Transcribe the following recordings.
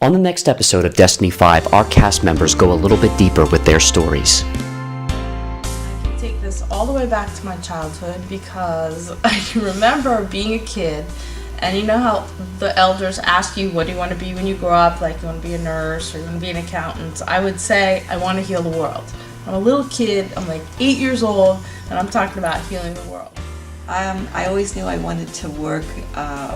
On the next episode of Destiny 5, our cast members go a little bit deeper with their stories. I can take this all the way back to my childhood because I remember being a kid, and you know how the elders ask you, what do you want to be when you grow up? Like, you want to be a nurse or you want to be an accountant? I would say, I want to heal the world. I'm a little kid, I'm like 8 years old, and I'm talking about healing the world. I always knew I wanted to work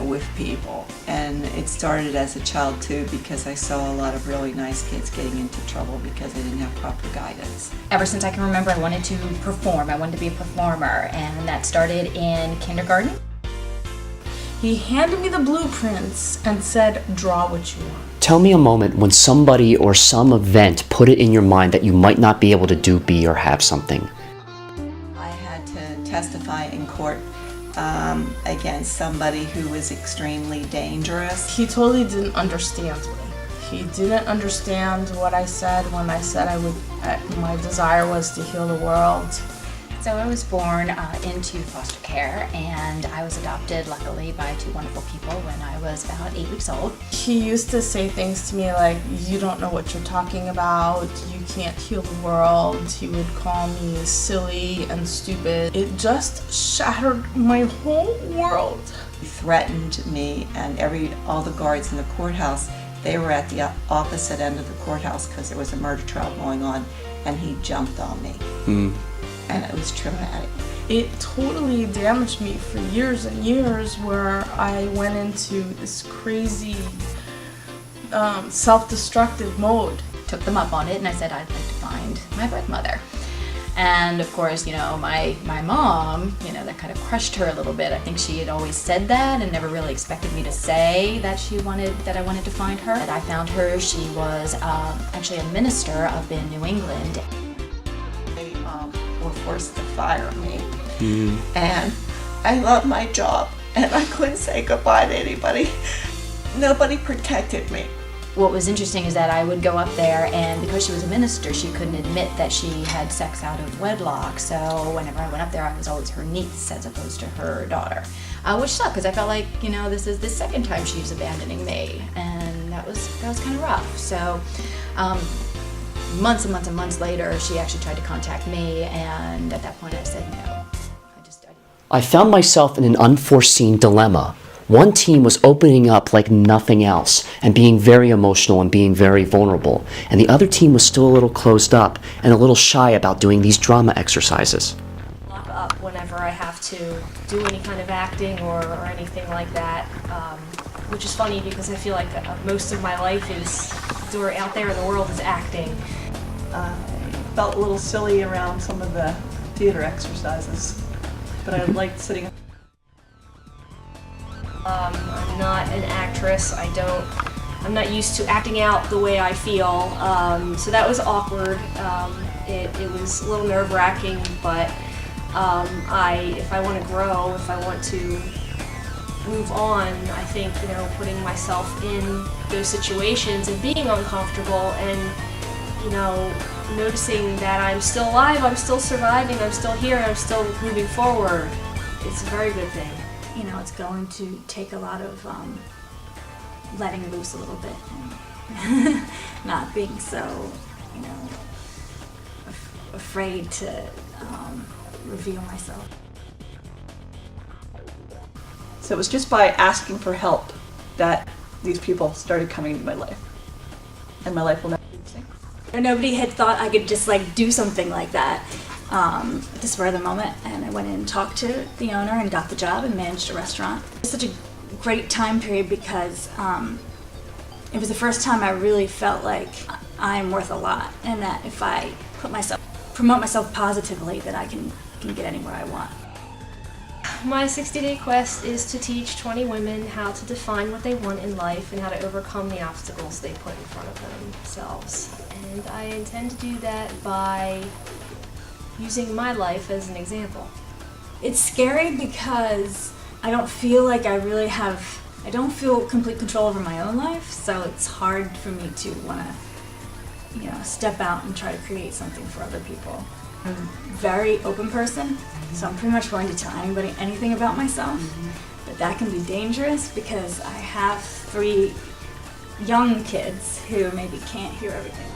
with people, and it started as a child too because I saw a lot of really nice kids getting into trouble because they didn't have proper guidance. Ever since I can remember, I wanted to perform. I wanted to be a performer, and that started in kindergarten. He handed me the blueprints and said, draw what you want. Tell me a moment when somebody or some event put it in your mind that you might not be able to do, be, or have something. I had to testify in court against somebody who was extremely dangerous. He totally didn't understand me. He didn't understand what I said when I said my desire was to heal the world. So I was born into foster care, and I was adopted, luckily, by two wonderful people when I was about 8 weeks old. He used to say things to me like, you don't know what you're talking about, you can't heal the world. He would call me silly and stupid. It just shattered my whole world. He threatened me, and all the guards in the courthouse, they were at the opposite end of the courthouse because there was a murder trial going on, and he jumped on me. And it was traumatic. It totally damaged me for years and years, where I went into this crazy self-destructive mode. Took them up on it, and I said I'd like to find my birth mother. And of course, my mom, that kind of crushed her a little bit. I think she had always said that and never really expected me to say that I wanted to find her. And I found her. She was actually a minister up in New England. Were forced to fire me, and I loved my job, and I couldn't say goodbye to anybody. Nobody protected me. What was interesting is that I would go up there, and because she was a minister, she couldn't admit that she had sex out of wedlock. So whenever I went up there, I was always her niece as opposed to her daughter, which sucked because I felt like this is the second time she's abandoning me, and that was kind of rough. So. Months and months and months later, she actually tried to contact me, and at that point I said no. I found myself in an unforeseen dilemma. One team was opening up like nothing else and being very emotional and being very vulnerable, and the other team was still a little closed up and a little shy about doing these drama exercises. Lock up whenever I have to do any kind of acting or anything like that, which is funny because I feel like most of my life is out there in the world is acting. I felt a little silly around some of the theater exercises, but I liked sitting. I'm not an actress. I'm not used to acting out the way I feel, so that was awkward. It was a little nerve-wracking, but if I want to grow, if I want to move on, I think, putting myself in those situations and being uncomfortable and, noticing that I'm still alive, I'm still surviving, I'm still here, I'm still moving forward, it's a very good thing. It's going to take a lot of letting loose a little bit and not being so, afraid to reveal myself. So it was just by asking for help that these people started coming into my life. And my life will never be the same. Nobody had thought I could just do something like that at the spur of the moment. And I went in and talked to the owner and got the job and managed a restaurant. It was such a great time period because it was the first time I really felt like I'm worth a lot, and that if I promote myself positively, that I can get anywhere I want. My 60-day quest is to teach 20 women how to define what they want in life and how to overcome the obstacles they put in front of themselves. And I intend to do that by using my life as an example. It's scary because I don't feel like I don't feel complete control over my own life, so it's hard for me to want to, step out and try to create something for other people. I'm a very open person, so I'm pretty much willing to tell anybody anything about myself, but that can be dangerous because I have 3 young kids who maybe can't hear everything